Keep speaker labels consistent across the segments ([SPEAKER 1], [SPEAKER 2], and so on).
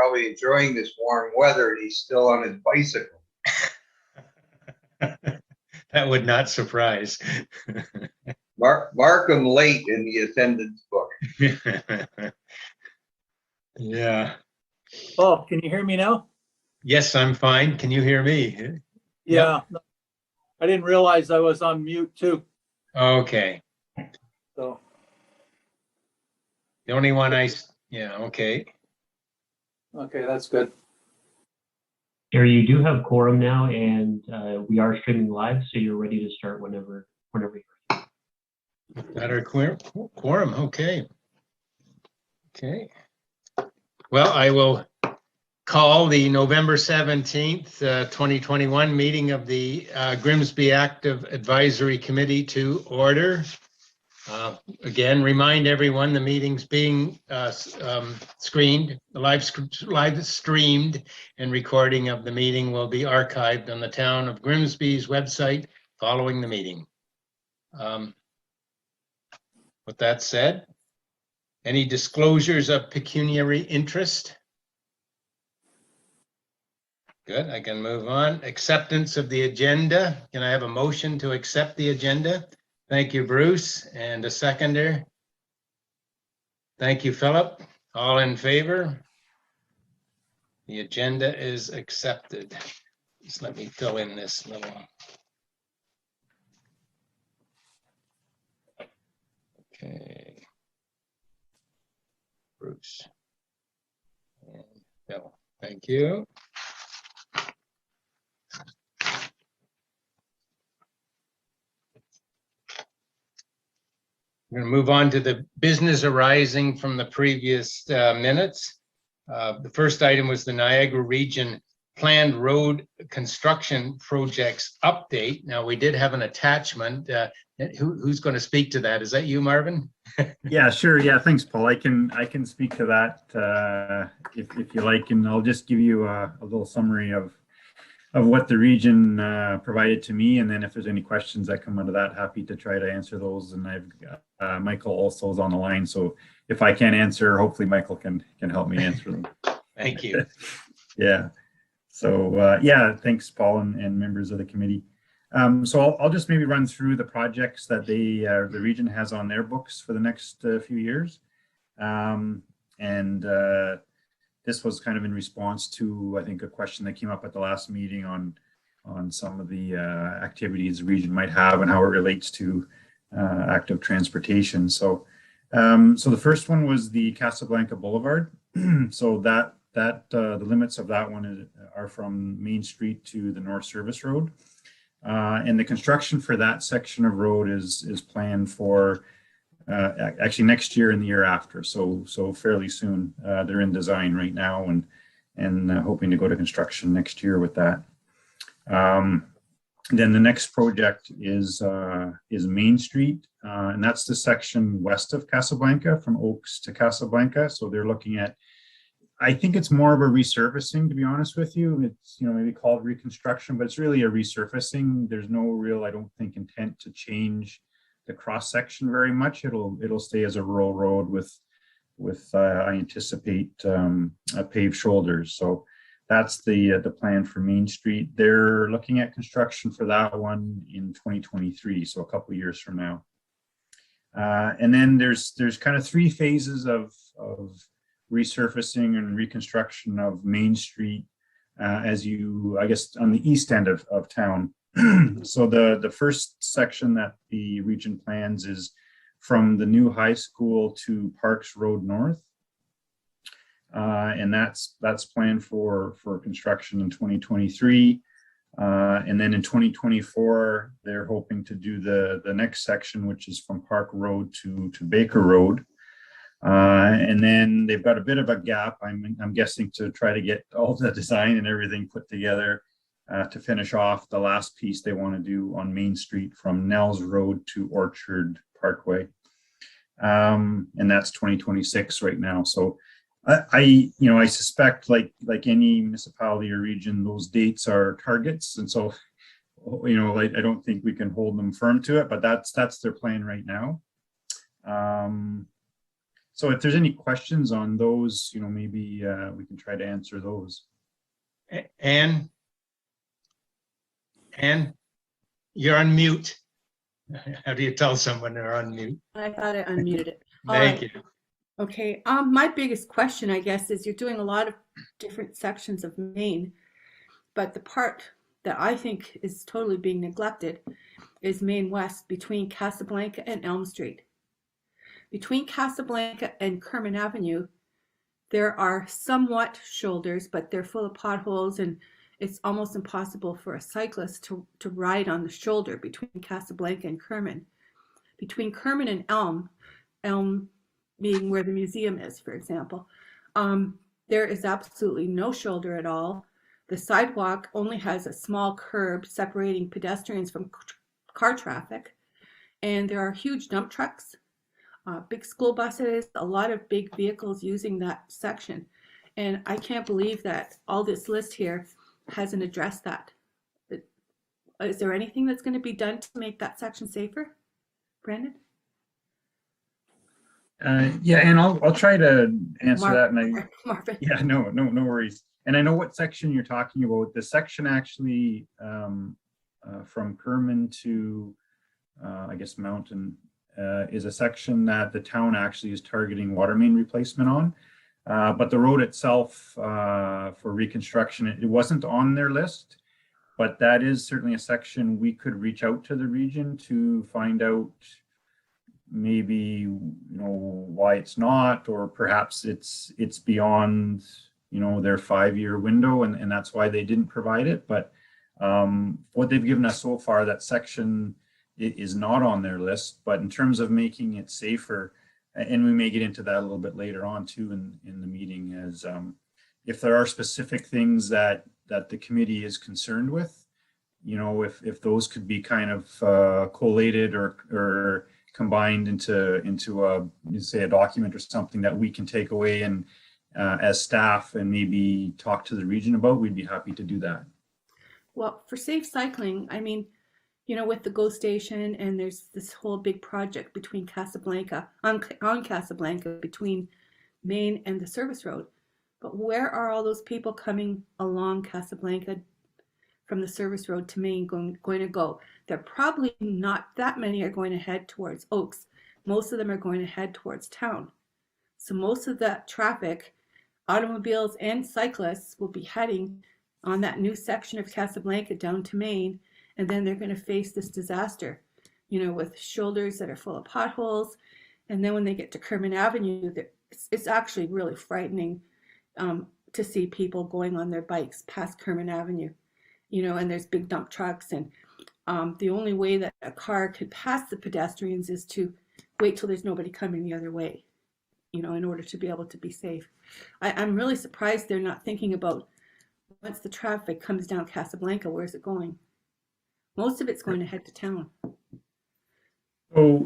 [SPEAKER 1] probably enjoying this warm weather, and he's still on his bicycle.
[SPEAKER 2] That would not surprise.
[SPEAKER 1] Mark him late in the attendance book.
[SPEAKER 2] Yeah.
[SPEAKER 3] Oh, can you hear me now?
[SPEAKER 2] Yes, I'm fine. Can you hear me?
[SPEAKER 3] Yeah. I didn't realize I was on mute too.
[SPEAKER 2] Okay.
[SPEAKER 3] So
[SPEAKER 2] The only one yeah, okay.
[SPEAKER 3] okay, that's good.
[SPEAKER 4] Gary, you do have quorum now, and we are streaming live, so you're ready to start whenever you're ready.
[SPEAKER 2] Got our quorum, okay. Okay. Well, I will call the November 17th, 2021 meeting of the Grimsby Active Advisory Committee to order. Again, remind everyone the meeting's being screened, live streamed, and recording of the meeting will be archived on the town of Grimsby's website following the meeting. With that said, any disclosures of pecuniary interest? Good, I can move on. Acceptance of the agenda. Can I have a motion to accept the agenda? Thank you, Bruce, and a seconder. Thank you, Philip. All in favor? The agenda is accepted. Just let me fill in this little. Okay. Bruce. And Phil, thank you. We're going to move on to the business arising from the previous minutes. The first item was the Niagara Region Planned Road Construction Projects Update. Now, we did have an attachment. Who's going to speak to that? Is that you, Marvin?
[SPEAKER 5] Yeah, sure. Yeah, thanks, Paul. I can speak to that if you like, and I'll just give you a little summary of what the region provided to me, and then if there's any questions that come out of that, happy to try to answer those. And I've Michael also is on the line, so if I can't answer, hopefully Michael can help me answer them.
[SPEAKER 2] Thank you.
[SPEAKER 5] Yeah. So yeah, thanks, Paul, and members of the committee. So I'll just maybe run through the projects that the region has on their books for the next few years, this was kind of in response to, I think, a question that came up at the last meeting on some of the activities the region might have and how it relates to active transportation. So the first one was the Casablanca Boulevard. So the limits of that one are from Main Street to the North Service Road. And the construction for that section of road is planned for actually next year and the year after, so fairly soon. They're in design right now and hoping to go to construction next year with that. Then the next project is Main Street, and that's the section west of Casablanca from Oaks to Casablanca. So they're looking at, I think it's more of a resurfacing, to be honest with you. It's, maybe called reconstruction, but it's really a resurfacing. There's no real, I don't think, intent to change the cross section very much. It'll stay as a rural road with I anticipate paved shoulders. So that's the plan for Main Street. They're looking at construction for that one in 2023, so a couple of years from now. And then there's kind of three phases of resurfacing and reconstruction of Main Street I guess on the east end of town. So the first section that the region plans is from the new high school to Parks Road North. And that's planned for construction in 2023. And then in 2024, they're hoping to do the next section, which is from Park Road to Baker Road. And then they've got a bit of a gap, I'm guessing, to try to get all the design and everything put together to finish off the last piece they want to do on Main Street from Nels Road to Orchard Parkway. And that's 2026 right now. So I suspect like any municipality or region, those dates are targets. And so, I don't think we can hold them firm to it, but that's their plan right now. So if there's any questions on those, maybe we can try to answer those.
[SPEAKER 2] Anne, you're on mute. How do you tell someone they're on mute?
[SPEAKER 6] I thought I unmuted it. All
[SPEAKER 2] Thank
[SPEAKER 6] right.
[SPEAKER 2] you.
[SPEAKER 6] Okay. My biggest question, I guess, is you're doing a lot of different sections of Maine, but the part that I think is totally being neglected is Maine West between Casablanca and Elm Street. Between Casablanca and Kerman Avenue, there are somewhat shoulders, but they're full of potholes, and it's almost impossible for a cyclist to ride on the shoulder between Casablanca and Kerman. Between Kerman and Elm being where the museum is, for example, there is absolutely no shoulder at all. The sidewalk only has a small curb separating pedestrians from car traffic, and there are huge dump trucks, big school buses, a lot of big vehicles using that section. And I can't believe that all this list here hasn't addressed that. Is there anything that's going to be done to make that section safer, Brandon?
[SPEAKER 5] Yeah, and I'll try to answer that. And
[SPEAKER 6] Marvin.
[SPEAKER 5] yeah, no worries. And I know what section you're talking about. The section actually from Kerman to I guess Mountain is a section that the town actually is targeting water main replacement on. But the road itself for reconstruction, it wasn't on their list, but that is certainly a section we could reach out to the region to find out maybe why it's not, or perhaps it's beyond their 5-year window, and that's why they didn't provide it. But what they've given us so far, that section is not on their list. But in terms of making it safer, and we may get into that a little bit later on too in the meeting, as if there are specific things that the committee is concerned with, if those could be kind of collated or combined into a document or something that we can take away and as staff and maybe talk to the region about, we'd be happy to do that.
[SPEAKER 6] Well, for safe cycling, I mean, with the GO station, and there's this whole big project between Casablanca, on Casablanca, between Maine and the service road. But where are all those people coming along Casablanca from the service road to Maine going to go? They're probably not that many are going to head towards Oaks. Most of them are going to head towards town. So most of that traffic, automobiles and cyclists, will be heading on that new section of Casablanca down to Maine, and then they're going to face this disaster, with shoulders that are full of potholes. And then when they get to Kerman Avenue, it's actually really frightening to see people going on their bikes past Kerman Avenue, and there's big dump trucks, and the only way that a car could pass the pedestrians is to wait till there's nobody coming the other way, in order to be able to be safe. I'm really surprised they're not thinking about, once the traffic comes down Casablanca, where's it going? Most of it's going to head to town.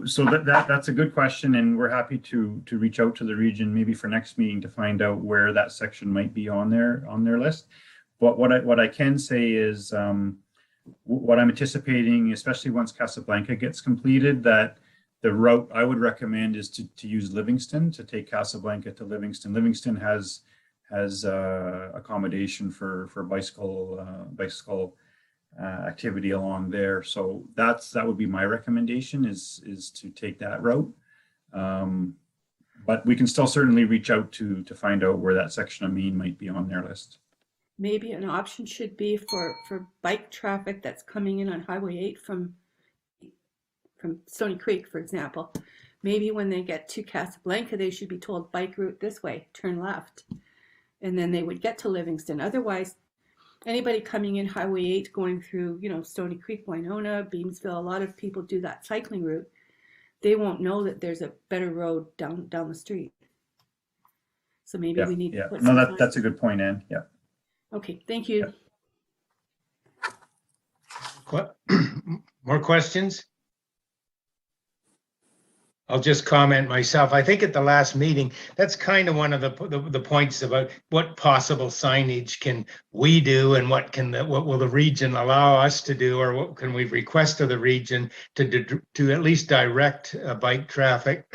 [SPEAKER 5] So that's a good question, and we're happy to reach out to the region maybe for next meeting to find out where that section might be on their list. But what I can say is what I'm anticipating, especially once Casablanca gets completed, that the route I would recommend is to use Livingston, to take Casablanca to Livingston. Livingston has accommodation for bicycle activity along there. So that would be my recommendation, is to take that route. But we can still certainly reach out to find out where that section of Maine might be on their list.
[SPEAKER 6] Maybe an option should be for bike traffic that's coming in on Highway 8 from Stony Creek, for example. Maybe when they get to Casablanca, they should be told bike route this way, turn left. And then they would get to Livingston. Otherwise, anybody coming in Highway 8 going through, Stony Creek, Winona, Beamsville, a lot of people do that cycling route. They won't know that there's a better road down the street. So maybe we need to put some
[SPEAKER 5] that's a good point, Ann. Yeah.
[SPEAKER 6] Okay, thank you.
[SPEAKER 2] What? More questions? I'll just comment myself. I think at the last meeting, that's kind of one of the points about what possible signage can we do, and what will the region allow us to do, or what can we request of the region to at least direct bike traffic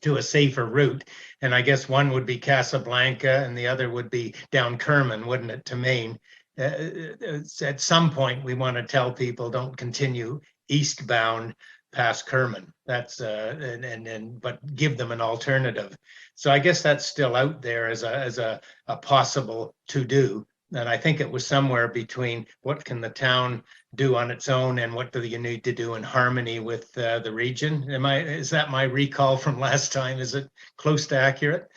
[SPEAKER 2] to a safer route. And I guess one would be Casablanca and the other would be down Kerman, wouldn't it, to Maine? At some point, we want to tell people don't continue eastbound past Kerman. That's but give them an alternative. So I guess that's still out there as a possible to do. And I think it was somewhere between what can the town do on its own and what do you need to do in harmony with the region? Is that my recall from last time? Is it close to accurate?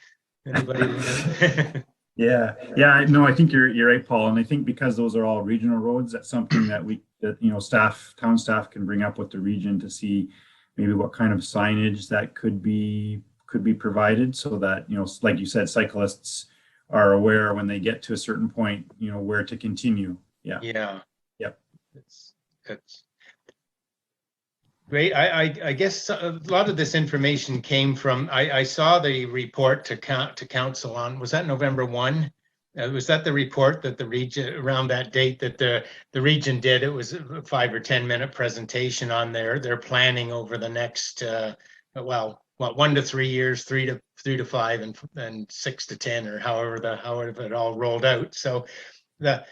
[SPEAKER 2] Anybody remember?
[SPEAKER 5] Yeah, no, I think you're right, Paul. And I think because those are all regional roads, that's something that town staff can bring up with the region to see maybe what kind of signage that could be provided, so that, like you said, cyclists are aware when they get to a certain point, where to continue. Yeah. Yep.
[SPEAKER 2] It's great. I guess a lot of this information came from, I saw the report to council on, was that November 1? Was that the report that the region, around that date, that the region did? It was a 5 or 10 minute presentation on their planning over the next, 1 to 3 years, 3 to 5, and 6 to 10, or however it all rolled out. So that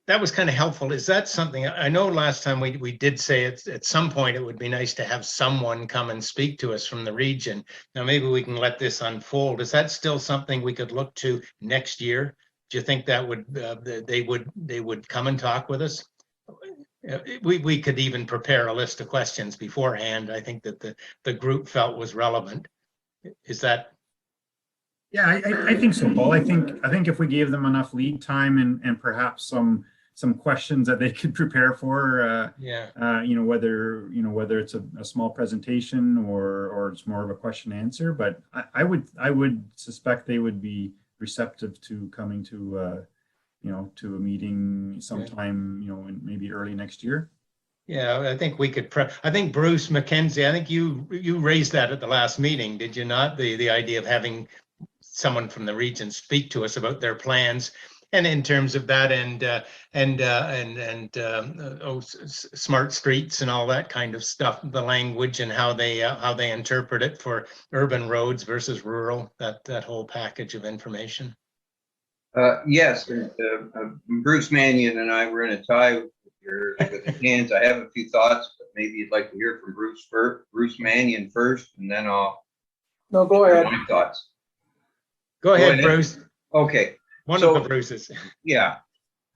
[SPEAKER 2] was kind of helpful. Is that something, I know last time we did say at some point it would be nice to have someone come and speak to us from the region. Now maybe we can let this unfold. Is that still something we could look to next year? Do you think that they would come and talk with us? We could even prepare a list of questions beforehand. I think that the group felt was relevant. Is that?
[SPEAKER 5] Yeah, I think so, Paul. I think if we gave them enough lead time and perhaps some questions that they could prepare for, whether it's a small presentation or it's more of a question answer, but I would suspect they would be receptive to coming to to a meeting sometime, in maybe early next year.
[SPEAKER 2] Yeah, I think we could. I think Bruce McKenzie, I think you raised that at the last meeting, did you not? The idea of having someone from the region speak to us about their plans, and in terms of that, smart streets and all that kind of stuff, the language and how they interpret it for urban roads versus rural, that whole package of information.
[SPEAKER 1] Yes, Bruce Mannion and I were in a tie with the hands. I have a few thoughts, but maybe you'd like to hear from Bruce Mannion first, and then I'll.
[SPEAKER 3] No, go ahead.
[SPEAKER 1] My thoughts.
[SPEAKER 2] Go ahead, Bruce.
[SPEAKER 1] Okay.
[SPEAKER 2] One of the Bruces.
[SPEAKER 1] Yeah.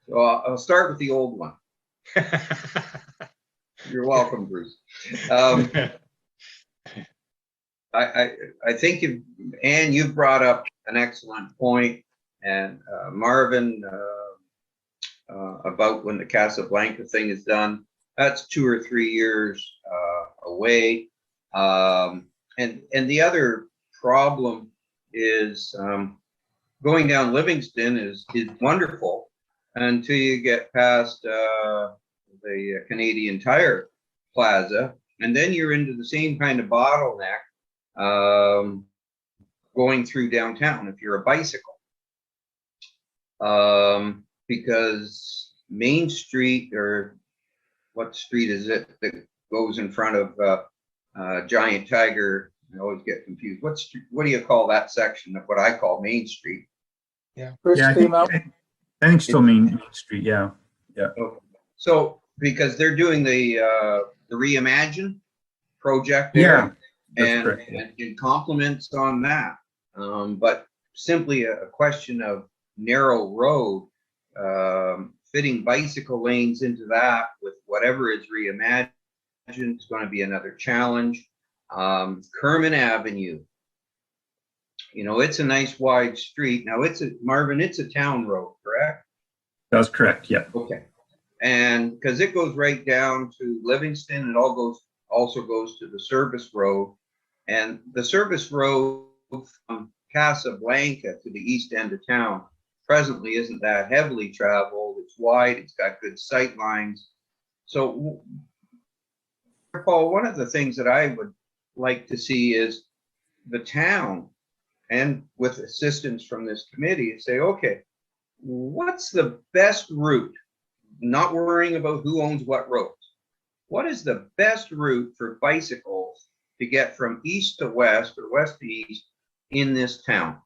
[SPEAKER 1] So I'll start with the old one. You're welcome, Bruce. I think Anne, you've brought up an excellent point, and Marvin, about when the Casablanca thing is done, that's 2 or 3 years away. And the other problem is going down Livingston is wonderful until you get past the Canadian Tire Plaza, and then you're into the same kind of bottleneck going through downtown if you're a bicycle, because Main Street, or what street is it that goes in front of Giant Tiger? I always get confused. What do you call that section of what I call Main Street?
[SPEAKER 3] Yeah,
[SPEAKER 5] I think still Main Street. Yeah.
[SPEAKER 1] So because they're doing the Reimagine project there, and compliments on that, but simply a question of narrow road, fitting bicycle lanes into that with whatever is reimagined is going to be another challenge. Kerman Avenue, it's a nice wide street. Now Marvin, it's a town road, correct?
[SPEAKER 5] That's correct. Yeah.
[SPEAKER 1] Okay. And because it goes right down to Livingston, it also goes to the service road, and the service road from Casablanca to the east end of town presently isn't that heavily traveled. It's wide. It's got good sight lines. So, Paul, one of the things that I would like to see is the town, and with assistance from this committee, say, okay, what's the best route? Not worrying about who owns what roads. What is the best route for bicycles to get from east to west or west to east in this town.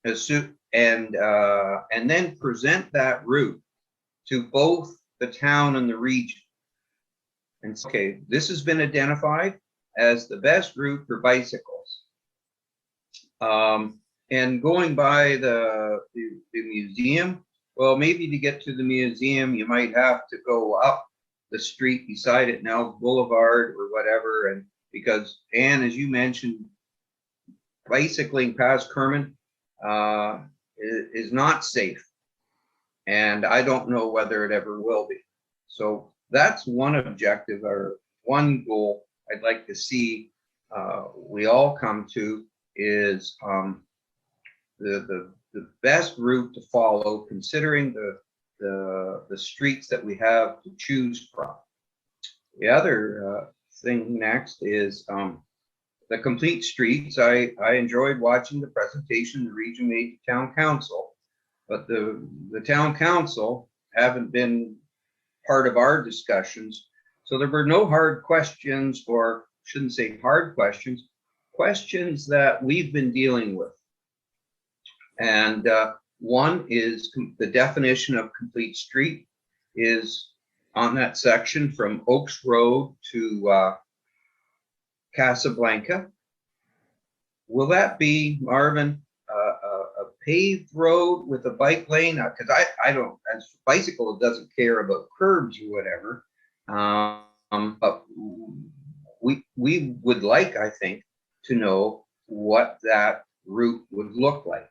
[SPEAKER 1] And then present that route to both the town and the region. And so, okay, this has been identified as the best route for bicycles. And going by the museum, well, maybe to get to the museum, you might have to go up the street beside it now, Boulevard or whatever. And because, Anne, as you mentioned, bicycling past Kerman is not safe. And I don't know whether it ever will be. So that's one objective or one goal I'd like to see we all come to is the best route to follow, considering the streets that we have to choose from. The other thing next is the complete streets. I enjoyed watching the presentation the region made to town council, but the town council haven't been part of our discussions. So there were no hard questions, or shouldn't say hard questions, questions that we've been dealing with. And one is the definition of complete street is on that section from Oaks Road to Casablanca. Will that be, Marvin, a paved road with a bike lane? Because I don't, as a bicycle, it doesn't care about curbs or whatever. But we would like, I think, to know what that route would look like.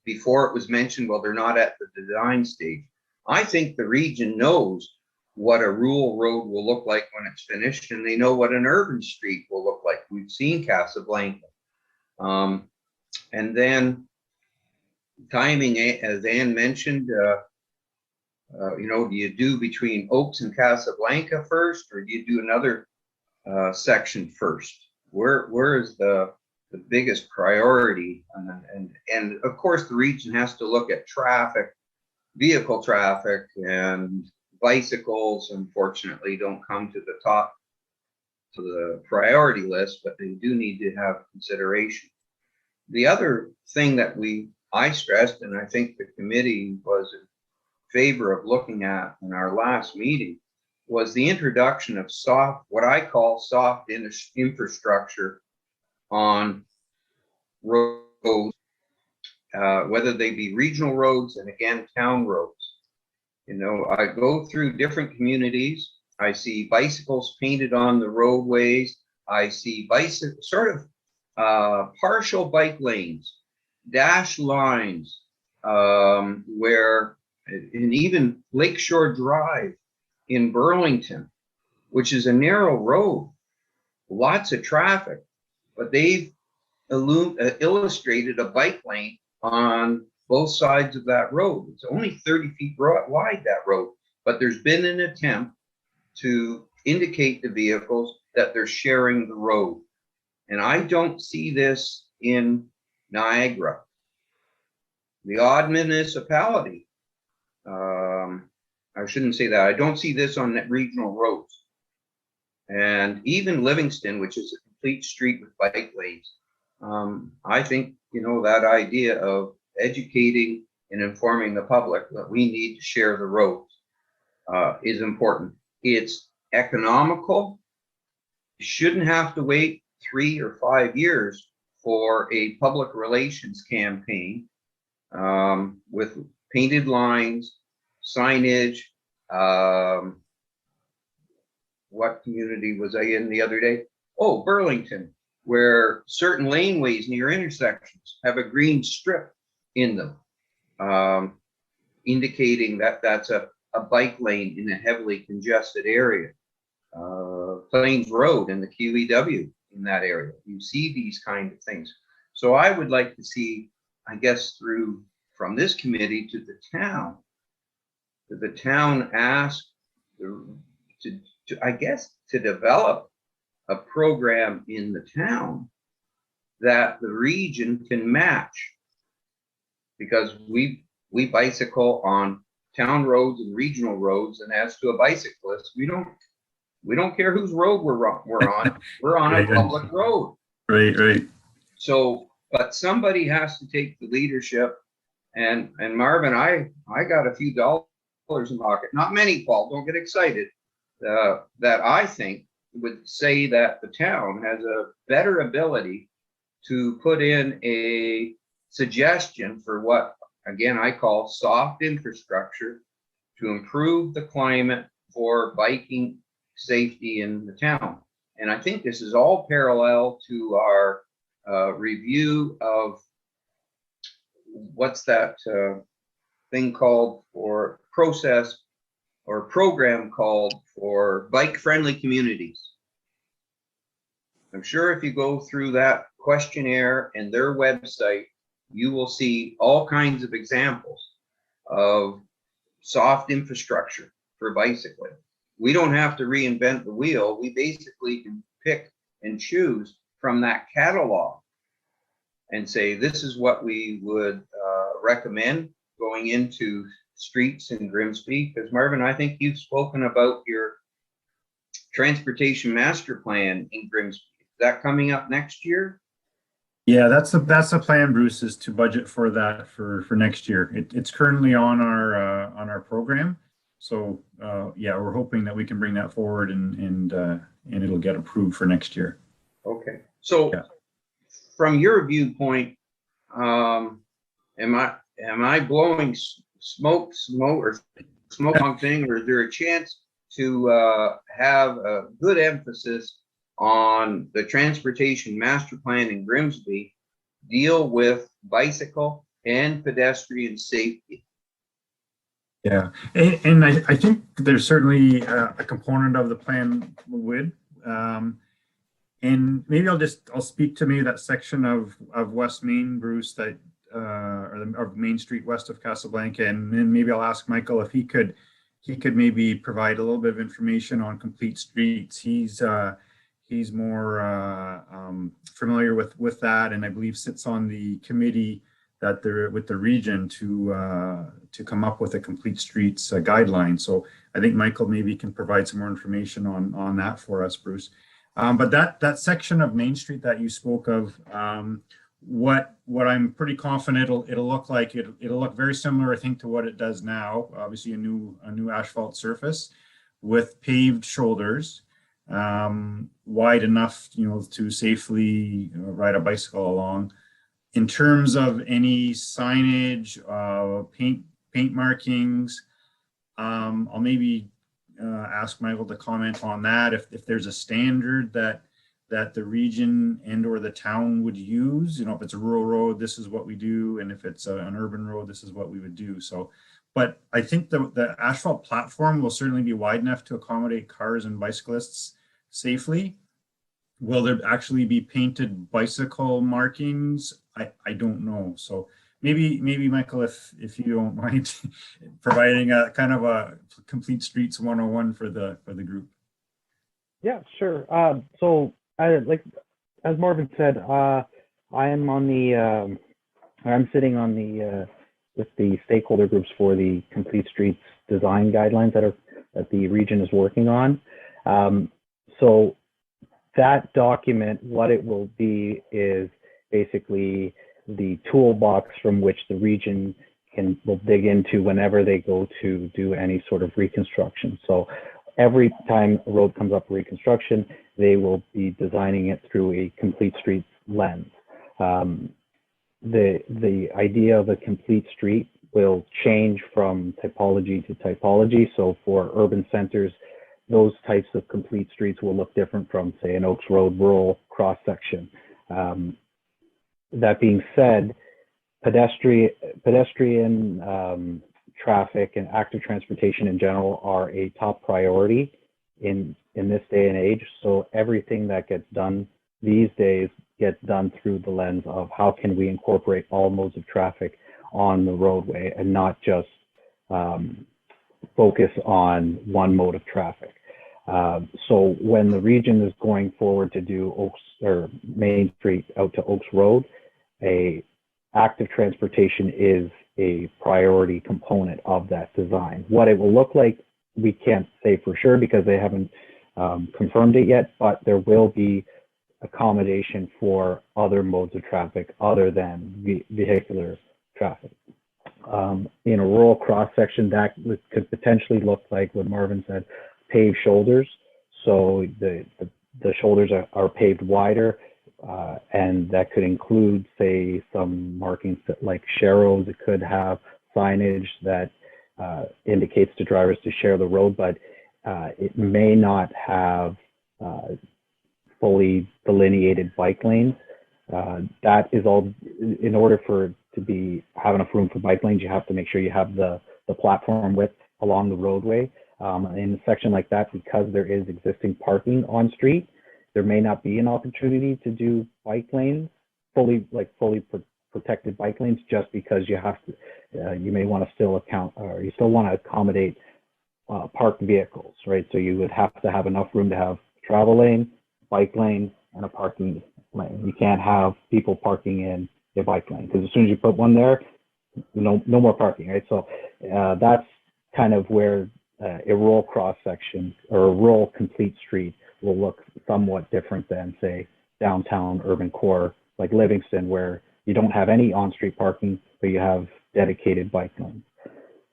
[SPEAKER 1] Before it was mentioned, well, they're not at the design stage. I think the region knows what a rural road will look like when it's finished, and they know what an urban street will look like. We've seen Casablanca. And then timing, as Anne mentioned, do you do between Oaks and Casablanca first, or do you do another section first? Where is the biggest priority? And of course, the region has to look at traffic, vehicle traffic, and bicycles, unfortunately, don't come to the top to the priority list, but they do need to have consideration. The other thing that I stressed, and I think the committee was in favor of looking at in our last meeting, was the introduction of what I call soft infrastructure on roads, whether they be regional roads and again, town roads. I go through different communities. I see bicycles painted on the roadways. I see partial bike lanes, dash lines, and even Lakeshore Drive in Burlington, which is a narrow road, lots of traffic, but they've illustrated a bike lane on both sides of that road. It's only 30 feet wide, that road, but there's been an attempt to indicate to vehicles that they're sharing the road. And I don't see this in Niagara. The odd municipality, I shouldn't say that. I don't see this on regional roads. And even Livingston, which is a complete street with bike lanes, I think, that idea of educating and informing the public that we need to share the roads is important. It's economical. You shouldn't have to wait 3 or 5 years for a public relations campaign with painted lines, signage. What community was I in the other day? Oh, Burlington, where certain laneways near intersections have a green strip in them, indicating that that's a bike lane in a heavily congested area. Plains Road and the QEW in that area. You see these kind of things. So I would like to see, I guess, from this committee to the town ask to develop a program in the town that the region can match, because we bicycle on town roads and regional roads. And as to a bicyclist, we don't care whose road we're on. We're on a
[SPEAKER 5] Right.
[SPEAKER 1] public road.
[SPEAKER 5] Right.
[SPEAKER 1] So, but somebody has to take the leadership. And Marvin, I got a few dollars in pocket, not many, Paul, don't get excited, that I think would say that the town has a better ability to put in a suggestion for what, again, I call soft infrastructure to improve the climate for biking safety in the town. And I think this is all parallel to our review of what's that thing called for process or program called for bike-friendly communities. I'm sure if you go through that questionnaire and their website, you will see all kinds of examples of soft infrastructure for bicycling. We don't have to reinvent the wheel. We basically can pick and choose from that catalog and say, this is what we would recommend going into streets in Grimsby. Because Marvin, I think you've spoken about your transportation master plan in Grimsby. Is that coming up next year?
[SPEAKER 5] Yeah, that's the plan, Bruce, is to budget for that for next year. It's currently on our program. So yeah, we're hoping that we can bring that forward and it'll get approved for next year.
[SPEAKER 1] Okay. So yeah. From your viewpoint, am I blowing smoke or smoke thing, or is there a chance to have a good emphasis on the transportation master plan in Grimsby, deal with bicycle and pedestrian safety?
[SPEAKER 5] Yeah, and I think there's certainly a component of the plan with, and maybe I'll speak to maybe that section of West Main, Bruce, that or Main Street west of Casablanca, and then maybe I'll ask Michael if he could maybe provide a little bit of information on complete streets. He's more familiar with that, and I believe sits on the committee that they're with the region to come up with a complete streets guideline. So I think Michael maybe can provide some more information on that for us, Bruce. But that section of Main Street that you spoke of, what I'm pretty confident it'll look like, it'll look very similar, I think, to what it does now. Obviously a new asphalt surface with paved shoulders, wide enough, to safely ride a bicycle along. In terms of any signage, paint markings, I'll maybe ask Michael to comment on that. If there's a standard that the region and or the town would use, if it's a rural road, this is what we do, and if it's an urban road, this is what we would do. So, but I think the asphalt platform will certainly be wide enough to accommodate cars and bicyclists safely. Will there actually be painted bicycle markings? I don't know. So maybe Michael, if you don't mind providing a kind of a complete streets 101 for the group.
[SPEAKER 7] Yeah, sure. So like as Marvin said, I'm sitting on the with the stakeholder groups for the complete streets design guidelines that the region is working on. So that document, what it will be is basically the toolbox from which the region will dig into whenever they go to do any sort of reconstruction. So every time a road comes up for reconstruction, they will be designing it through a complete streets lens. The idea of a complete street will change from typology to typology. So for urban centers, those types of complete streets will look different from, say, an Oaks Road rural cross section. That being said, pedestrian traffic and active transportation in general are a top priority in this day and age. So everything that gets done these days gets done through the lens of how can we incorporate all modes of traffic on the roadway and not just focus on one mode of traffic. So when the region is going forward to do Oaks or Main Street out to Oaks Road, active transportation is a priority component of that design. What it will look like, we can't say for sure because they haven't confirmed it yet, but there will be accommodation for other modes of traffic other than vehicular traffic. In a rural cross section, that could potentially look like what Marvin said, paved shoulders. So the shoulders are paved wider, and that could include, say, some markings that, like sharrows. It could have signage that indicates to drivers to share the road, but it may not have fully delineated bike lanes. That is all, in order for to have enough room for bike lanes, you have to make sure you have the platform width along the roadway. In a section like that, because there is existing parking on street, there may not be an opportunity to do bike lanes, fully protected bike lanes, just because you have to, you may want to still account, or you still want to accommodate parked vehicles, right? So you would have to have enough room to have travel lane, bike lane, and a parking lane. You can't have people parking in a bike lane, because as soon as you put one there, no more parking, right? So that's kind of where a rural cross section or a rural complete street will look somewhat different than, say, downtown urban core like Livingston, where you don't have any on-street parking, but you have dedicated bike lanes.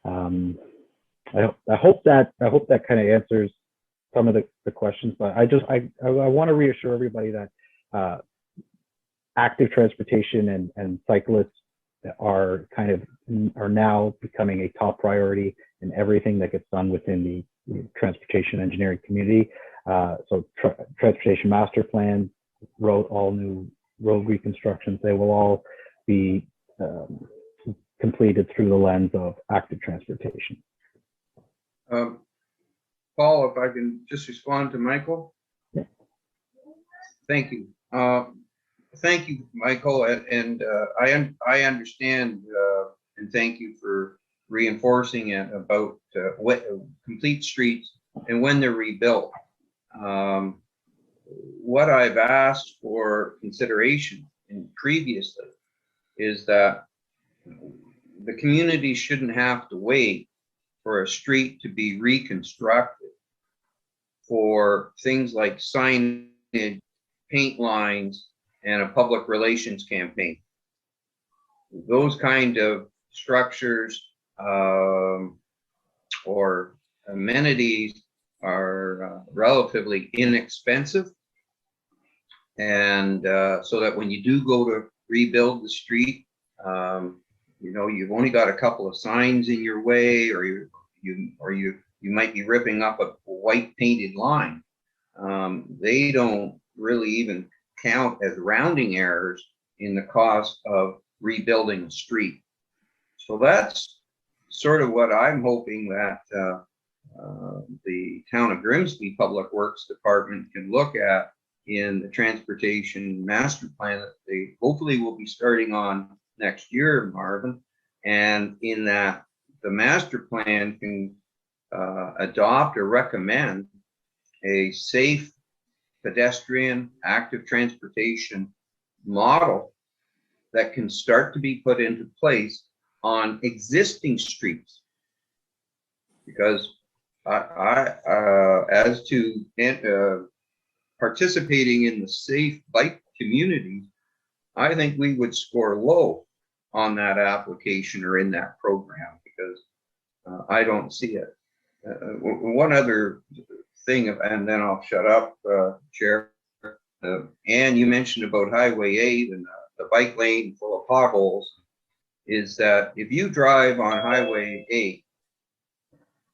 [SPEAKER 7] I hope that kind of answers some of the questions, but I want to reassure everybody that active transportation and cyclists are now becoming a top priority in everything that gets done within the transportation engineering community. So transportation master plan, all new road reconstructions, they will all be completed through the lens of active transportation.
[SPEAKER 1] Paul, if I can just respond to Michael.
[SPEAKER 7] Yeah.
[SPEAKER 1] Thank you. Thank you, Michael, and I understand, and thank you for reinforcing it about what complete streets and when they're rebuilt. What I've asked for consideration previously is that the community shouldn't have to wait for a street to be reconstructed for things like signage, paint lines, and a public relations campaign. Those kind of structures or amenities are relatively inexpensive. And so that when you do go to rebuild the street, you've only got a couple of signs in your way, or you might be ripping up a white painted line. They don't really even count as rounding errors in the cost of rebuilding a street. So that's sort of what I'm hoping that the Town of Grimsby Public Works Department can look at in the transportation master plan that they hopefully will be starting on next year, Marvin. And in that, the master plan can adopt or recommend a safe pedestrian active transportation model that can start to be put into place on existing streets. Because as to participating in the safe bike community, I think we would score low on that application or in that program, because I don't see it. One other thing, and then I'll shut up, Chair. And you mentioned about Highway 8 and the bike lane full of potholes, is that if you drive on Highway 8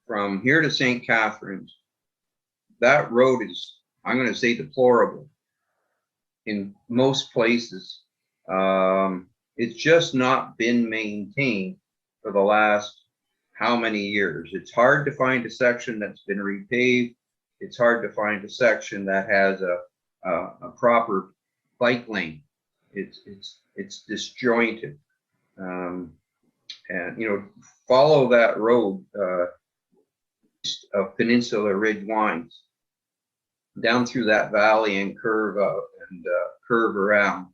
[SPEAKER 1] from here to St. Catharines, that road is, I'm going to say, deplorable in most places. It's just not been maintained for the last how many years. It's hard to find a section that's been repaved. It's hard to find a section that has a proper bike lane. It's disjointed. And follow that road of Peninsula Ridge winds down through that valley and curve up and curve around.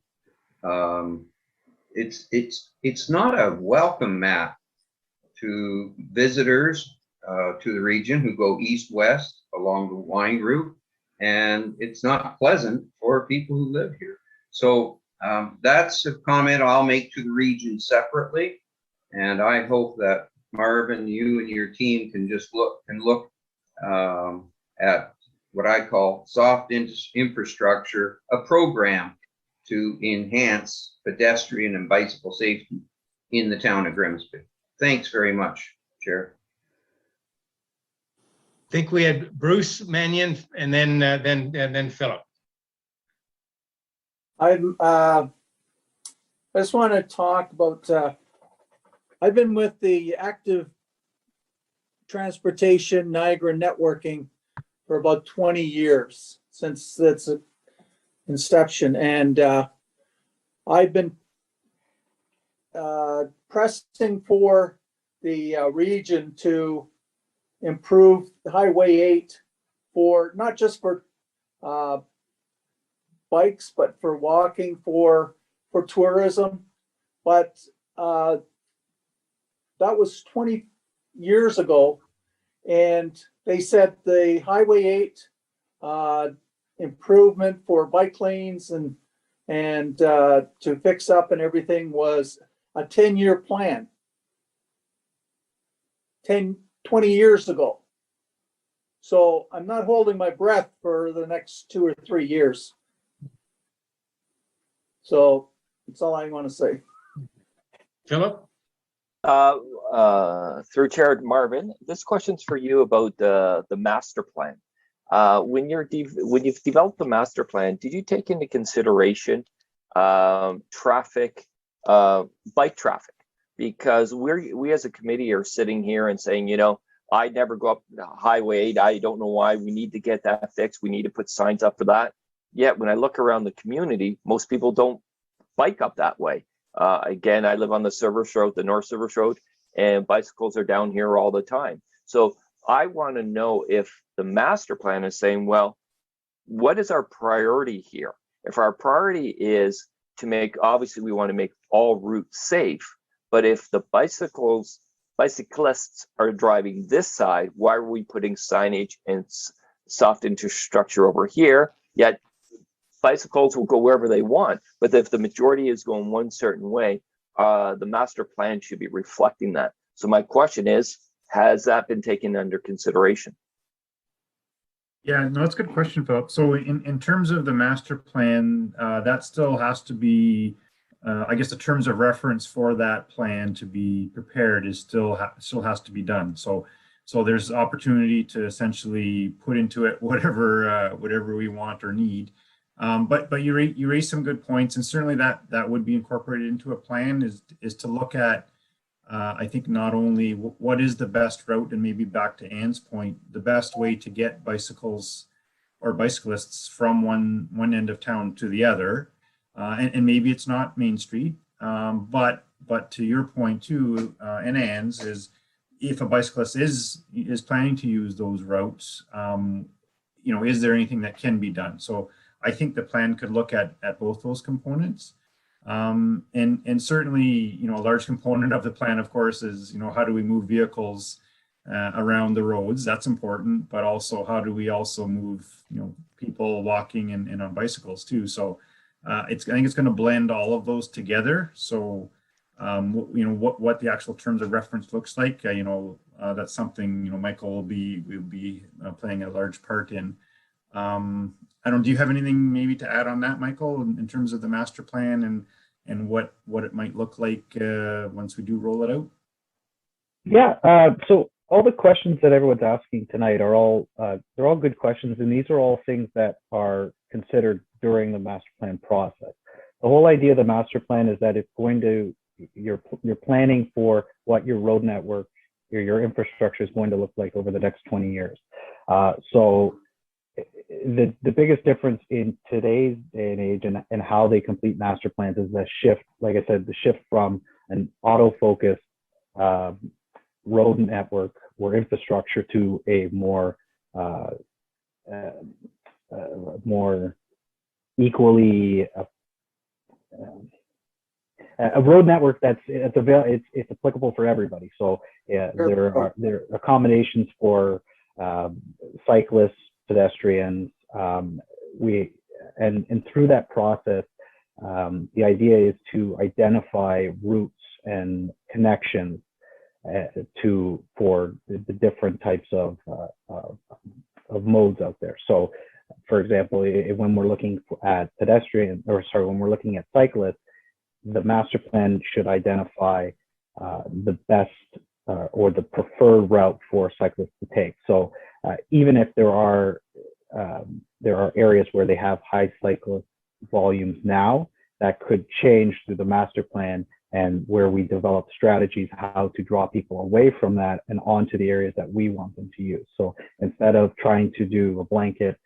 [SPEAKER 1] it's not a welcome map to visitors to the region who go east-west along the wine route, and it's not pleasant for people who live here. So that's a comment I'll make to the region separately, and I hope that Marvin, you and your team can just look at what I call soft infrastructure, a program to enhance pedestrian and bicycle safety in the town of Grimsby. Thanks very much, Chair.
[SPEAKER 2] I think we had Bruce Mannion and then Philip.
[SPEAKER 3] I just want to talk about, I've been with the active transportation Niagara networking for about 20 years, since its inception. And I've been pressing for the region to improve Highway 8 for not just for bikes, but for walking, for tourism. But that was 20 years ago, and they said the Highway 8 improvement for bike lanes and to fix up and everything was a 10-year plan. 20 years ago. So I'm not holding my breath for the next 2 or 3 years. So that's all I want to say.
[SPEAKER 2] Philip?
[SPEAKER 8] Through Chair Marvin, this question's for you about the master plan. When you've developed the master plan, did you take into consideration traffic, bike traffic? Because we as a committee are sitting here and saying, I never go up Highway 8. I don't know why. We need to get that fixed. We need to put signs up for that. Yet when I look around the community, most people don't bike up that way. Again, I live on the Service Road, the North Service Road, and bicycles are down here all the time. So I want to know if the master plan is saying, well, what is our priority here? If our priority is to make, obviously we want to make all routes safe, but if the bicyclists are driving this side, why are we putting signage and soft infrastructure over here? Yet bicycles will go wherever they want. But if the majority is going one certain way, the master plan should be reflecting that. So my question is, has that been taken under consideration?
[SPEAKER 5] Yeah, no, that's a good question, Philip. So in terms of the master plan, that still has to be, I guess the terms of reference for that plan to be prepared is still has to be done. So there's opportunity to essentially put into it whatever we want or need. But you raise some good points, and certainly that would be incorporated into a plan is to look at, I think, not only what is the best route, and maybe back to Anne's point, the best way to get bicycles or bicyclists from one end of town to the other, and maybe it's not Main Street, but to your point too, and Anne's, is if a bicyclist is planning to use those routes, is there anything that can be done? So I think the plan could look at both those components. And certainly, a large component of the plan, of course, is, how do we move vehicles around the roads? That's important, but also how do we also move, people walking and on bicycles too. So I think it's going to blend all of those together. So, what the actual terms of reference looks like, that's something, Michael will be playing a large part in. Do you have anything maybe to add on that, Michael, in terms of the master plan and what it might look like once we do roll it out?
[SPEAKER 7] Yeah. So all the questions that everyone's asking tonight are they're all good questions, and these are all things that are considered during the master plan process. The whole idea of the master plan is that it's going to you're planning for what your road network or your infrastructure is going to look like over the next 20 years. So the biggest difference in today's day and age and how they complete master plans is the shift, like I said, the shift from an auto-focused road network or infrastructure to a more a road network it's applicable for everybody. So yeah, there are accommodations for cyclists, pedestrians. And through that process, the idea is to identify routes and connections for the different types of modes out there. So, for example, when we're looking at when we're looking at cyclists, the master plan should identify the best or the preferred route for cyclists to take. So, even if there are areas where they have high cyclist volumes now, that could change through the master plan, and where we develop strategies how to draw people away from that and onto the areas that we want them to use. So instead of trying to do a blanket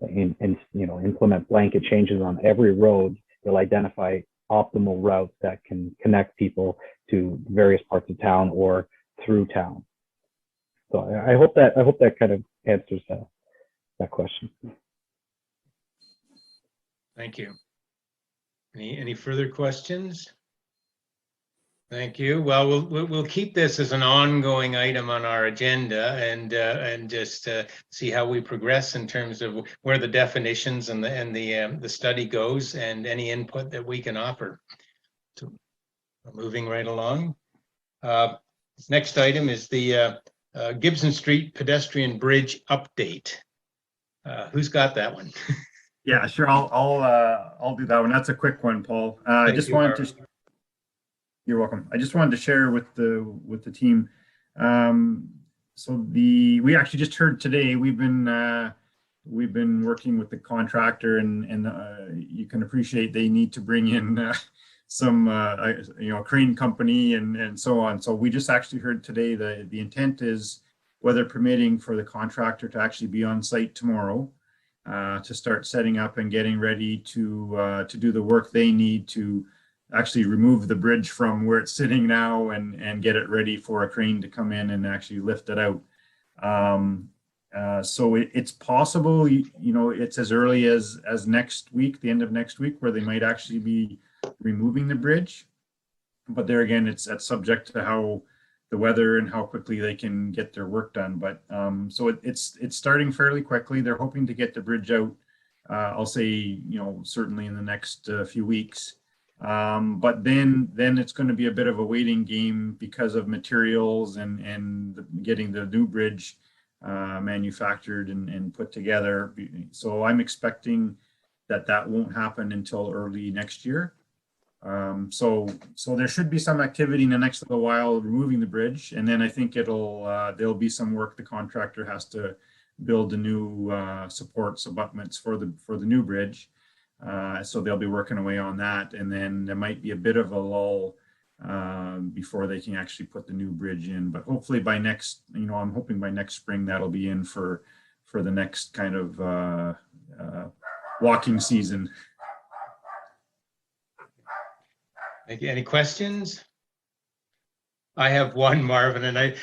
[SPEAKER 7] implement blanket changes on every road, they'll identify optimal routes that can connect people to various parts of town or through town. So I hope that kind of answers that question.
[SPEAKER 2] Thank you. Any further questions? Thank you. Well, we'll keep this as an ongoing item on our agenda, and just see how we progress in terms of where the definitions and the study goes, and any input that we can offer. So, moving right along. Next item is the Gibson Street pedestrian bridge update. Who's got that one?
[SPEAKER 5] Yeah, sure. I'll do that one. That's a quick one, Paul. I just wanted to. You're welcome. I just wanted to share with the team. We actually just heard today. We've been working with the contractor, and you can appreciate they need to bring in some crane company and so on. So we just actually heard today the intent is, weather permitting, for the contractor to actually be on site tomorrow to start setting up and getting ready to do the work they need to actually remove the bridge from where it's sitting now and get it ready for a crane to come in and actually lift it out. So it's possible, it's as early as next week, the end of next week, where they might actually be removing the bridge. But there again, it's subject to how the weather and how quickly they can get their work done. But so it's starting fairly quickly. They're hoping to get the bridge out, I'll say, certainly in the next few weeks. But then it's going to be a bit of a waiting game because of materials and getting the new bridge manufactured and put together. So I'm expecting that won't happen until early next year. So there should be some activity in the next little while removing the bridge, and then I think there'll be some work. The contractor has to build the new supports, abutments for the new bridge. So they'll be working away on that, and then there might be a bit of a lull before they can actually put the new bridge in. But hopefully by next, I'm hoping by next spring that'll be in for the next kind of walking season.
[SPEAKER 2] Thank you. Any questions? I have one, Marvin, and I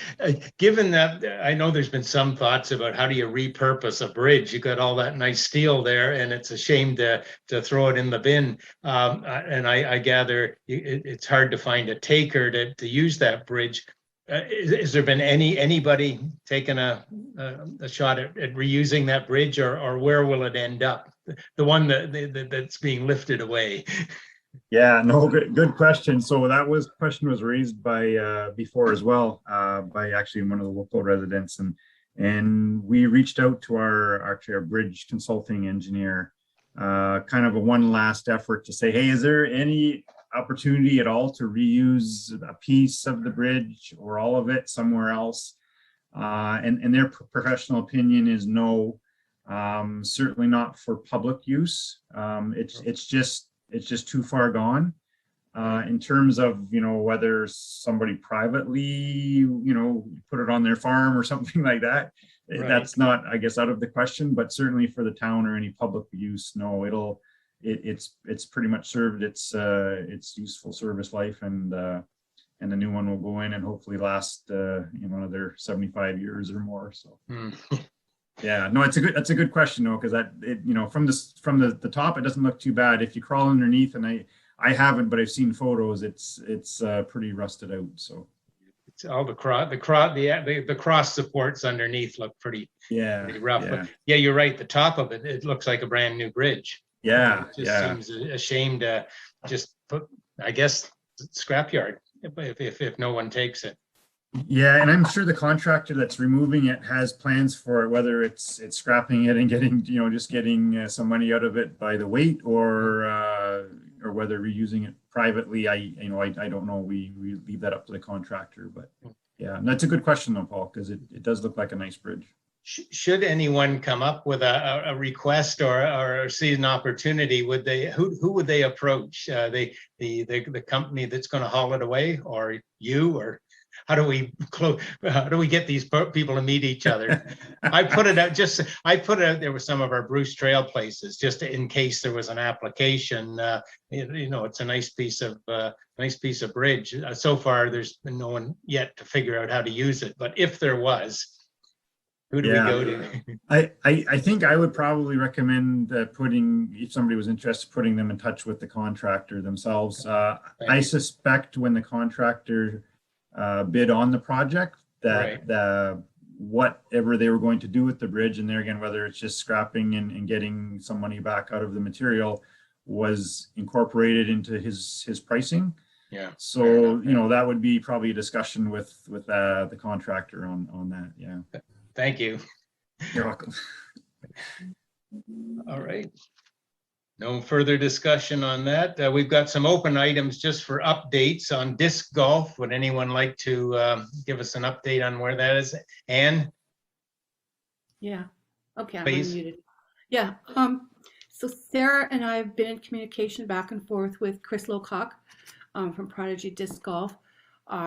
[SPEAKER 2] given that I know there's been some thoughts about how do you repurpose a bridge. You got all that nice steel there, and it's a shame to throw it in the bin. And I gather it's hard to find a taker to use that bridge. Has there been anybody taking a shot at reusing that bridge, or where will it end up? The one that's being lifted away.
[SPEAKER 5] Yeah, no, good question. So question was raised by before as well by actually one of the local residents, and we reached out to our bridge consulting engineer, kind of a one last effort to say, hey, is there any opportunity at all to reuse a piece of the bridge or all of it somewhere else? And their professional opinion is no, certainly not for public use. It's just too far gone in terms of, whether somebody privately, put it on their farm or something like that. Right. That's not, I guess, out of the question, but certainly for the town or any public use, no, it's pretty much served its useful service life, and the new one will go in and hopefully last, another 75 years or more. So. Yeah, no, that's a good question though, because from the top, it doesn't look too bad. If you crawl underneath, and I haven't, but I've seen photos. It's pretty rusted out. So
[SPEAKER 2] It's all the cross supports underneath look pretty
[SPEAKER 5] yeah,
[SPEAKER 2] rough.
[SPEAKER 5] yeah,
[SPEAKER 2] But yeah, you're right. The top of it, it looks like a brand new bridge.
[SPEAKER 5] yeah,
[SPEAKER 2] It just seems a shame to just put, I guess, scrapyard if no one takes it.
[SPEAKER 5] Yeah, and I'm sure the contractor that's removing it has plans for it, whether it's scrapping it and getting, just getting some money out of it by the weight, or whether reusing it privately. I don't know. We leave that up to the contractor, but yeah, and that's a good question though, Paul, because it does look like a nice bridge.
[SPEAKER 2] Should anyone come up with a request or see an opportunity, would they who would they approach? The company that's going to haul it away, or you, or how do we get these people to meet each other? I put it out there with some of our Bruce Trail places, just in case there was an application. It's a nice piece of bridge. So far, there's been no one yet to figure out how to use it. But if there was, who do we go to?
[SPEAKER 5] I think I would probably recommend if somebody was interested, putting them in touch with the contractor themselves. I suspect when the contractor bid on the project that whatever they were going to do with the bridge, and there again, whether it's just scrapping and getting some money back out of the material, was incorporated into his pricing.
[SPEAKER 2] Yeah.
[SPEAKER 5] So that would be probably a discussion with the contractor on that. Yeah.
[SPEAKER 2] Thank you.
[SPEAKER 5] You're welcome.
[SPEAKER 2] All right. No further discussion on that. We've got some open items just for updates on disc golf. Would anyone like to give us an update on where that is? Anne?
[SPEAKER 6] Yeah. Okay, I'm
[SPEAKER 2] Please.
[SPEAKER 6] unmuted. Yeah. So Sarah and I have been in communication back and forth with Chris Locock from Prodigy Disc Golf.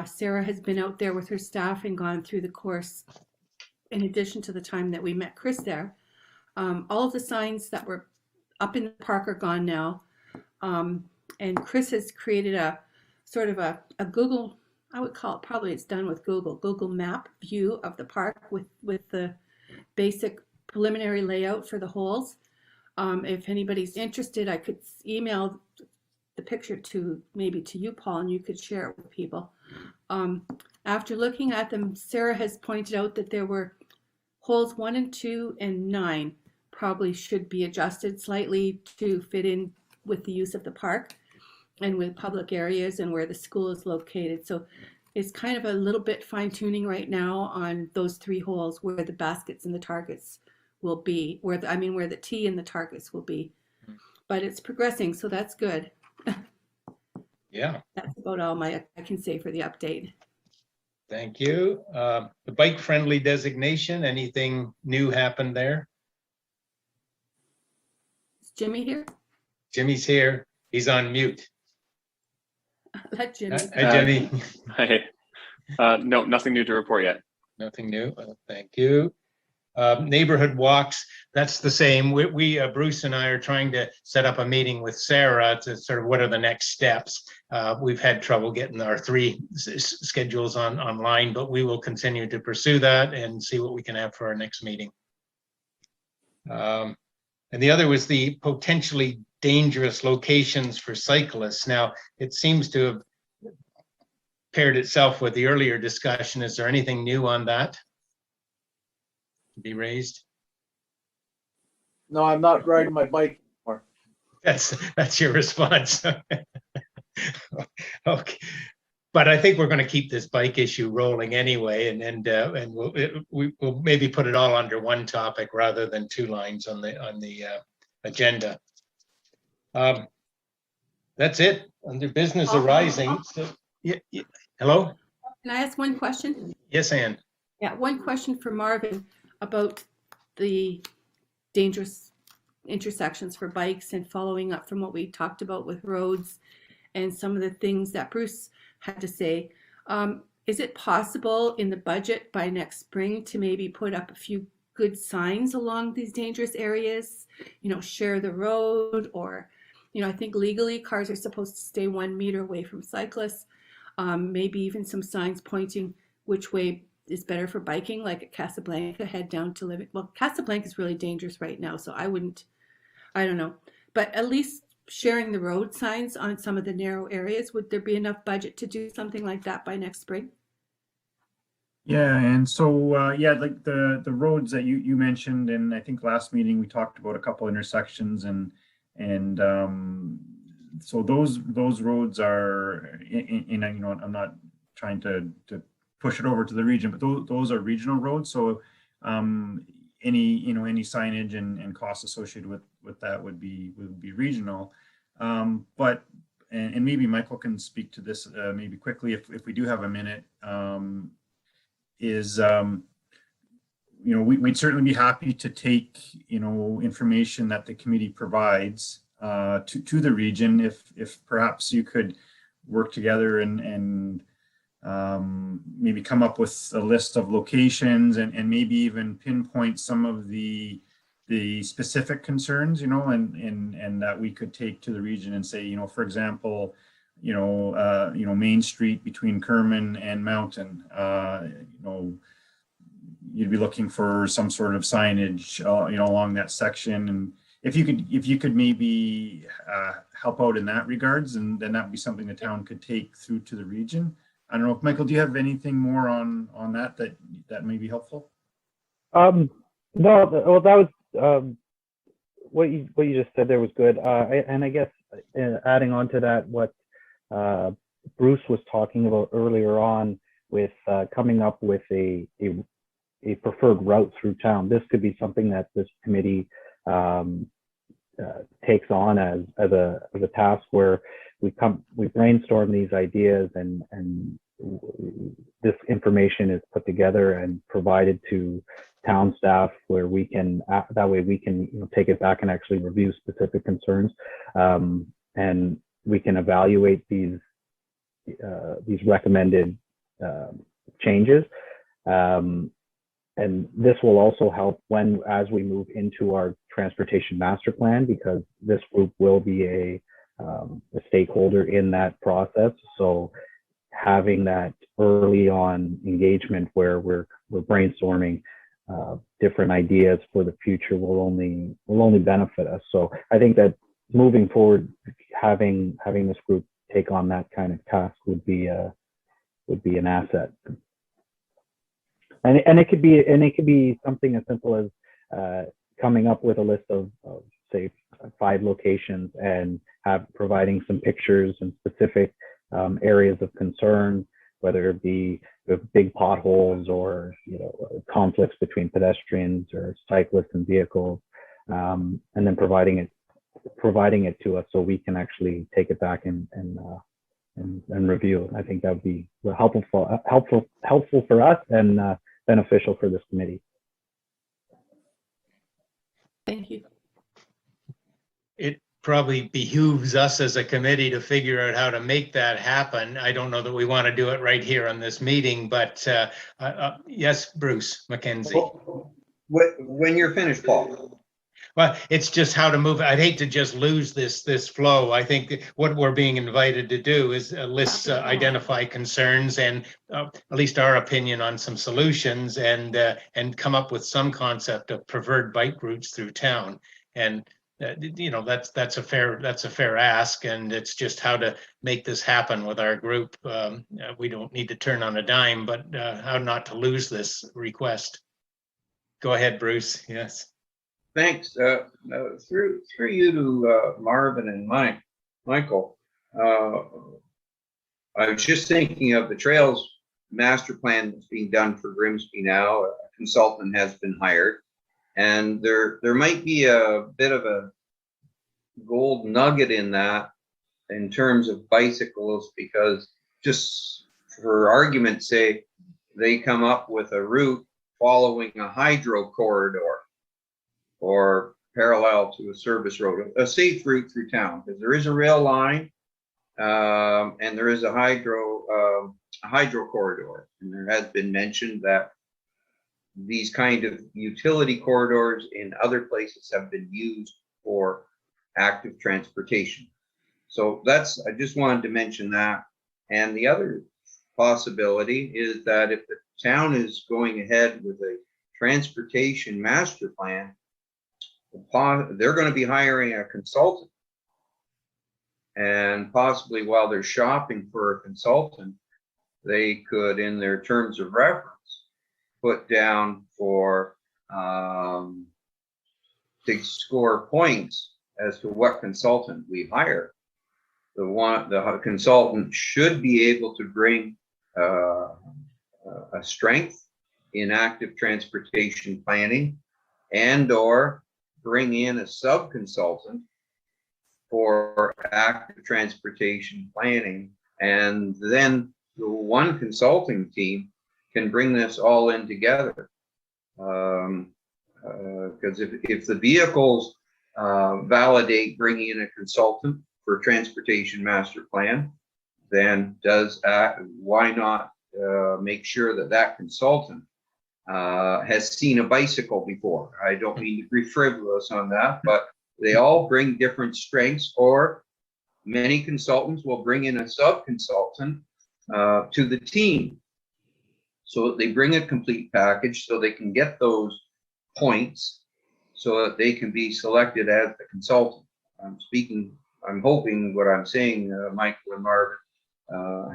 [SPEAKER 6] Sarah has been out there with her staff and gone through the course in addition to the time that we met Chris there. All of the signs that were up in the park are gone now. And Chris has created a sort of a Google, I would call it, probably it's done with Google map view of the park with the basic preliminary layout for the holes. If anybody's interested, I could email the picture to you, Paul, and you could share it with people. After looking at them, Sarah has pointed out that there were holes 1 and 2 and 9 probably should be adjusted slightly to fit in with the use of the park and with public areas and where the school is located. So it's kind of a little bit fine tuning right now on those 3 holes where the baskets and the targets will be, where the tee and the targets will be. But it's progressing, so that's good.
[SPEAKER 2] Yeah.
[SPEAKER 6] That's about all I can say for the update.
[SPEAKER 2] Thank you. The bike friendly designation, anything new happened there?
[SPEAKER 6] Is Jimmy here?
[SPEAKER 2] Jimmy's here. He's on mute.
[SPEAKER 6] Let Jimmy.
[SPEAKER 2] Hi, Jimmy.
[SPEAKER 9] Hi. No, nothing new to report yet.
[SPEAKER 2] Nothing new. Thank you. Neighborhood walks, that's the same. We Bruce and I are trying to set up a meeting with Sarah to sort of what are the next steps. We've had trouble getting our 3 schedules online, but we will continue to pursue that and see what we can have for our next meeting. And the other was the potentially dangerous locations for cyclists. Now, it seems to have paired itself with the earlier discussion. Is there anything new on that to be raised?
[SPEAKER 3] No, I'm not riding my bike anymore.
[SPEAKER 2] That's your response. Okay, but I think we're going to keep this bike issue rolling anyway, and we'll maybe put it all under one topic rather than 2 lines on the agenda. That's it under business arising. So, yeah. Hello.
[SPEAKER 6] Can I ask one question?
[SPEAKER 2] Yes, Ann.
[SPEAKER 6] Yeah, one question for Marvin about the dangerous intersections for bikes and following up from what we talked about with roads and some of the things that Bruce had to say. Is it possible in the budget by next spring to maybe put up a few good signs along these dangerous areas? Share the road, or, I think legally cars are supposed to stay 1 meter away from cyclists. Maybe even some signs pointing which way is better for biking, like at Casablanca, head down to Living. Well, Casablanca is really dangerous right now, so I don't know. But at least sharing the road signs on some of the narrow areas. Would there be enough budget to do something like that by next spring?
[SPEAKER 5] Yeah, and so yeah, like the roads that you mentioned, and I think last meeting we talked about a couple intersections, and so those roads are in you know, I'm not trying to push it over to the region, but those are regional roads. So any signage and costs associated with that would be regional. But maybe Michael can speak to this maybe quickly if we do have a minute. We'd certainly be happy to take information that the committee provides to the region if perhaps you could work together and maybe come up with a list of locations and maybe even pinpoint some of the specific concerns, and that we could take to the region and say, for example, Main Street between Kerman and Mountain, you'd be looking for some sort of signage, along that section. And if you could maybe help out in that regards, and then that would be something the town could take through to the region. I don't know if Michael, do you have anything more on that may be helpful?
[SPEAKER 7] No, well, that was what you just said there was good. And I guess adding on to that, what Bruce was talking about earlier on with coming up with a preferred route through town. This could be something that this committee takes on as a task where we brainstorm these ideas and this information is put together and provided to town staff where we can that way we can take it back and actually review specific concerns, and we can evaluate these recommended changes. And this will also help as we move into our transportation master plan, because this group will be a stakeholder in that process. So having that early on engagement where we're brainstorming different ideas for the future will only benefit us. So I think that moving forward, having this group take on that kind of task would be an asset. And it could be something as simple as coming up with a list of say 5 locations and providing some pictures and specific areas of concern, whether it be big potholes or conflicts between pedestrians or cyclists and vehicles, and then providing it to us so we can actually take it back and review. I think that would be helpful for us and beneficial for this committee.
[SPEAKER 6] Thank you.
[SPEAKER 2] It probably behooves us as a committee to figure out how to make that happen. I don't know that we want to do it right here on this meeting, but yes, Bruce McKenzie.
[SPEAKER 1] When you're finished, Paul.
[SPEAKER 2] Well, it's just how to move. I'd hate to just lose this flow. I think what we're being invited to do is identify concerns and at least our opinion on some solutions, and come up with some concept of preferred bike routes through town. And that's a fair ask, and it's just how to make this happen with our group. We don't need to turn on a dime, but how not to lose this request. Go ahead, Bruce. Yes.
[SPEAKER 1] Thanks. Through you to Marvin and Michael. I was just thinking of the trails master plan that's being done for Grimsby now. A consultant has been hired, and there might be a bit of a gold nugget in that in terms of bicycles, because just for argument's sake, they come up with a route following a hydro corridor or parallel to a service road, a safe route through town, because there is a rail line and there is a hydro corridor. And there has been mentioned that these kind of utility corridors in other places have been used for active transportation. So I just wanted to mention that. And the other possibility is that if the town is going ahead with a transportation master plan, they're going to be hiring a consultant And possibly while they're shopping for a consultant, they could, in their terms of reference, put down for to score points as to what consultant we hire. The consultant should be able to bring a strength in active transportation planning, and or bring in a sub-consultant for active transportation planning. And then the one consulting team can bring this all in together. Because if the vehicles validate bringing in a consultant for transportation master plan, then why not make sure that that consultant has seen a bicycle before? I don't mean to be frivolous on that, but they all bring different strengths, or many consultants will bring in a sub-consultant to the team. So they bring a complete package so they can get those points so that they can be selected as the consultant. I'm hoping what I'm saying, Michael and Marvin,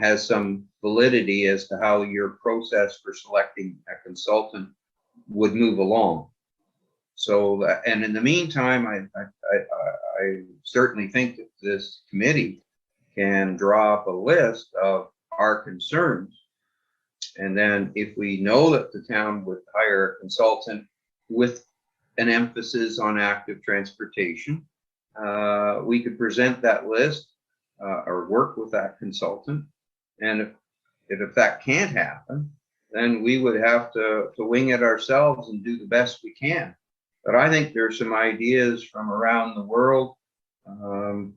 [SPEAKER 1] has some validity as to how your process for selecting a consultant would move along. So, and in the meantime, I certainly think that this committee can draw up a list of our concerns. And then if we know that the town would hire a consultant with an emphasis on active transportation, we could present that list or work with that consultant. And if that can't happen, then we would have to wing it ourselves and do the best we can. But I think there's some ideas from around the world and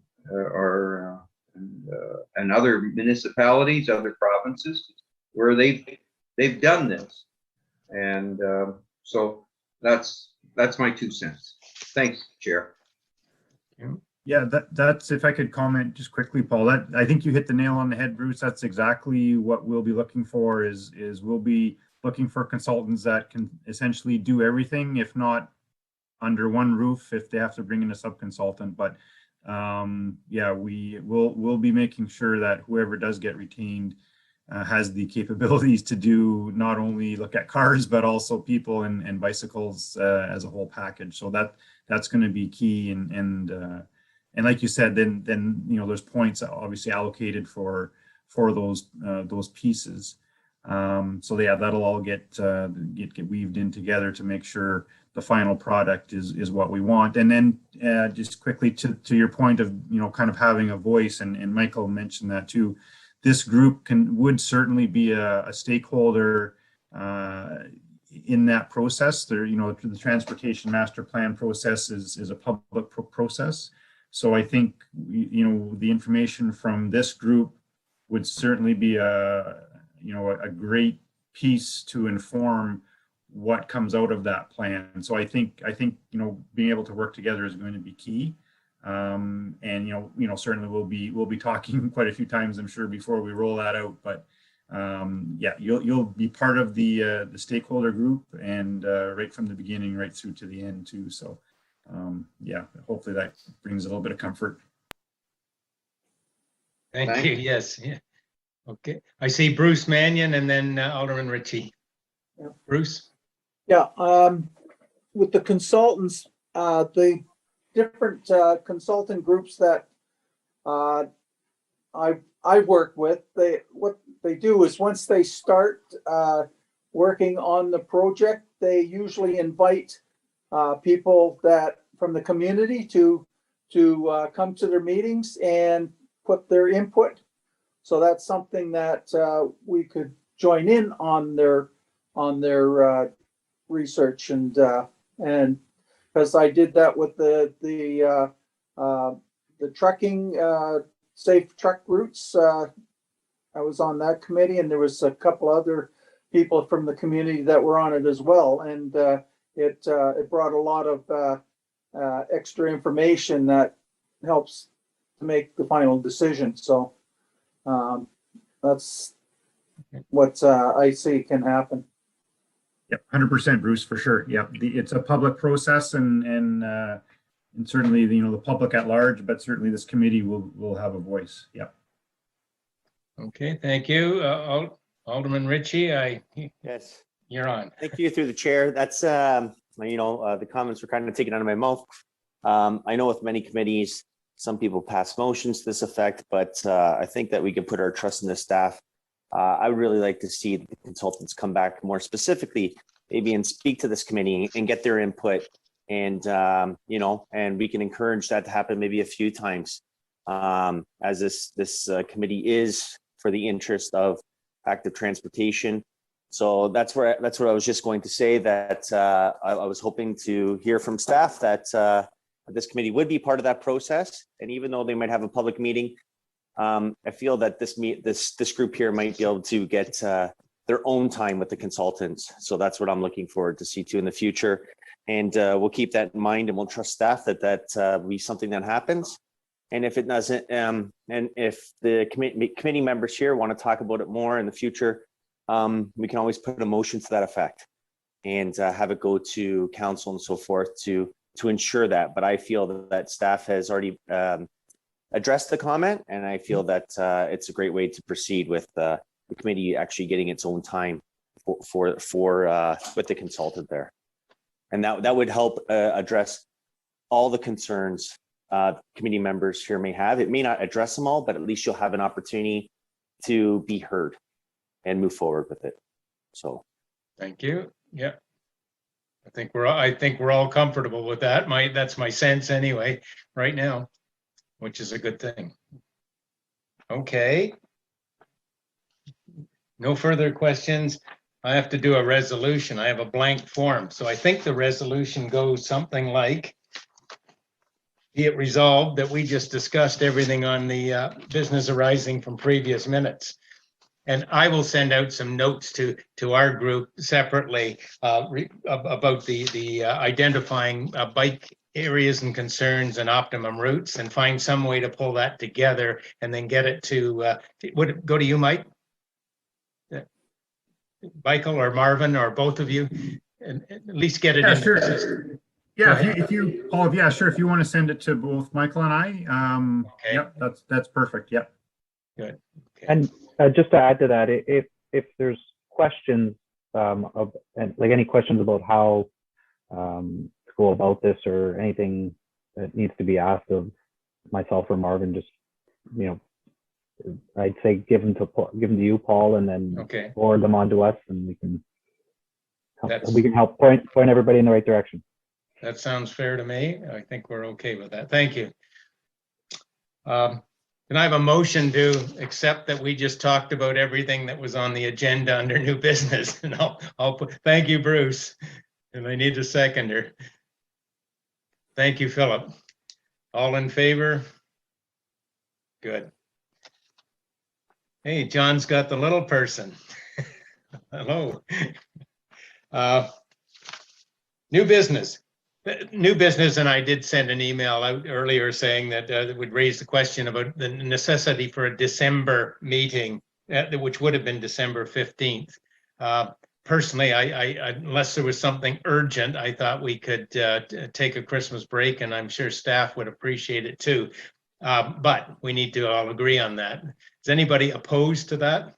[SPEAKER 1] other municipalities, other provinces, where they've done this. And so that's my 2 cents. Thanks, Chair.
[SPEAKER 5] Yeah, that's, if I could comment just quickly, Paul, I think you hit the nail on the head, Bruce. That's exactly what we'll be looking for is we'll be looking for consultants that can essentially do everything, if not under one roof, if they have to bring in a sub-consultant. But yeah, we'll be making sure that whoever does get retained has the capabilities to do not only look at cars, but also people and bicycles as a whole package. So that's going to be key. And like you said, then there's points obviously allocated for those pieces. So yeah, that'll all get weaved in together to make sure the final product is what we want. And then just quickly to your point of kind of having a voice, and Michael mentioned that too. This group would certainly be a stakeholder in that process. The transportation master plan process is a public process. So I think the information from this group would certainly be a great piece to inform what comes out of that plan. So I think being able to work together is going to be key. And certainly we'll be talking quite a few times, I'm sure, before we roll that out. But yeah, you'll be part of the stakeholder group, and right from the beginning, right through to the end too. So yeah, hopefully that brings a little bit of comfort.
[SPEAKER 2] Thank you. Yes. Yeah. Okay. I see Bruce Mannion and then Alderman Ritchie.
[SPEAKER 3] Yeah.
[SPEAKER 2] Bruce.
[SPEAKER 3] Yeah. With the consultants, the different consultant groups that I work with, what they do is once they start working on the project, they usually invite people that from the community to come to their meetings and put their input. So that's something that we could join in on their research, and because I did that with the trucking safe truck routes. I was on that committee, and there was a couple other people from the community that were on it as well, and it brought a lot of extra information that helps to make the final decision. So that's what I see can happen.
[SPEAKER 5] Yep, 100%, Bruce, for sure. Yep, it's a public process, and and certainly, the public at large, but certainly this committee will have a voice. Yep.
[SPEAKER 2] Okay, thank you. Alderman Ritchie,
[SPEAKER 10] Yes.
[SPEAKER 2] you're on.
[SPEAKER 10] Thank you through the chair. That's, the comments were kind of taken out of my mouth. I know with many committees, some people pass motions to this effect, but I think that we can put our trust in the staff. I would really like to see the consultants come back more specifically, maybe, and speak to this committee and get their input. And, and we can encourage that to happen maybe a few times, as this committee is for the interest of active transportation. So that's what I was just going to say, that I was hoping to hear from staff that this committee would be part of that process. And even though they might have a public meeting, I feel that this group here might be able to get their own time with the consultants. So that's what I'm looking forward to see too in the future. And we'll keep that in mind, and we'll trust staff that will be something that happens. And if it doesn't, and if the committee members here want to talk about it more in the future, we can always put a motion to that effect and have it go to council and so forth to ensure that. But I feel that staff has already addressed the comment, and I feel that it's a great way to proceed with the committee actually getting its own time for with the consultant there. And that would help address all the concerns committee members here may have. It may not address them all, but at least you'll have an opportunity to be heard and move forward with it. So,
[SPEAKER 2] Thank you. Yeah, I think we're all comfortable with that. That's my sense anyway, right now, which is a good thing. Okay. No further questions. I have to do a resolution. I have a blank form. So I think the resolution goes something like, be it resolved that we just discussed everything on the business arising from previous minutes. And I will send out some notes to our group separately about the identifying bike areas and concerns and optimum routes, and find some way to pull that together and then get it to, would it go to you, Mike? Michael or Marvin or both of you, and at least get it
[SPEAKER 5] Yeah,
[SPEAKER 2] in.
[SPEAKER 5] sure. Yeah, if you Paul, yeah, sure. If you want to send it to both Michael and I,
[SPEAKER 2] Okay.
[SPEAKER 5] Yep, that's perfect. Yep.
[SPEAKER 2] Good. Okay.
[SPEAKER 7] And just to add to that, if there's questions any questions about how to go about this, or anything that needs to be asked of myself or Marvin, just I'd say give them to you, Paul, and then
[SPEAKER 2] Okay.
[SPEAKER 7] forward them on to us, and we can
[SPEAKER 2] That's-
[SPEAKER 7] help point everybody in the right direction.
[SPEAKER 2] That sounds fair to me. I think we're okay with that. Thank you. Can I have a motion to accept that we just talked about everything that was on the agenda under new business? And I'll put, thank you, Bruce. And I need a seconder. Thank you, Philip. All in favor? Good. Hey, John's got the little person. Hello. New business. New business, and I did send an email out earlier saying that it would raise the question about the necessity for a December meeting, which would have been December 15th. Personally, I unless there was something urgent, I thought we could take a Christmas break, and I'm sure staff would appreciate it too. But we need to all agree on that. Is anybody opposed to that?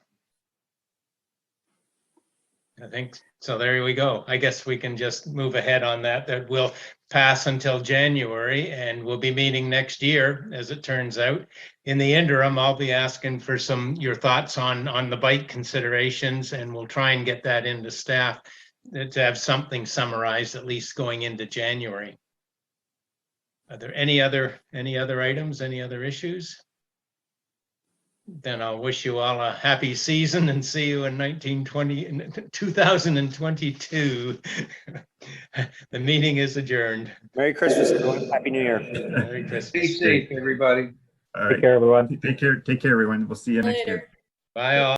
[SPEAKER 2] I think so. There we go. I guess we can just move ahead on that. That will pass until January, and we'll be meeting next year, as it turns out. In the interim, I'll be asking for your thoughts on the bike considerations, and we'll try and get that into staff to have something summarized, at least going into January. Are there any other items, any other issues? Then I'll wish you all a happy season and see you in 2022. The meeting is adjourned.
[SPEAKER 10] Merry Christmas, everyone. Happy New Year.
[SPEAKER 2] Merry Christmas.
[SPEAKER 1] Stay safe, everybody.
[SPEAKER 5] All
[SPEAKER 7] Take care, everyone.
[SPEAKER 5] Take care, everyone. We'll see you next year.
[SPEAKER 6] Later.
[SPEAKER 2] Bye all.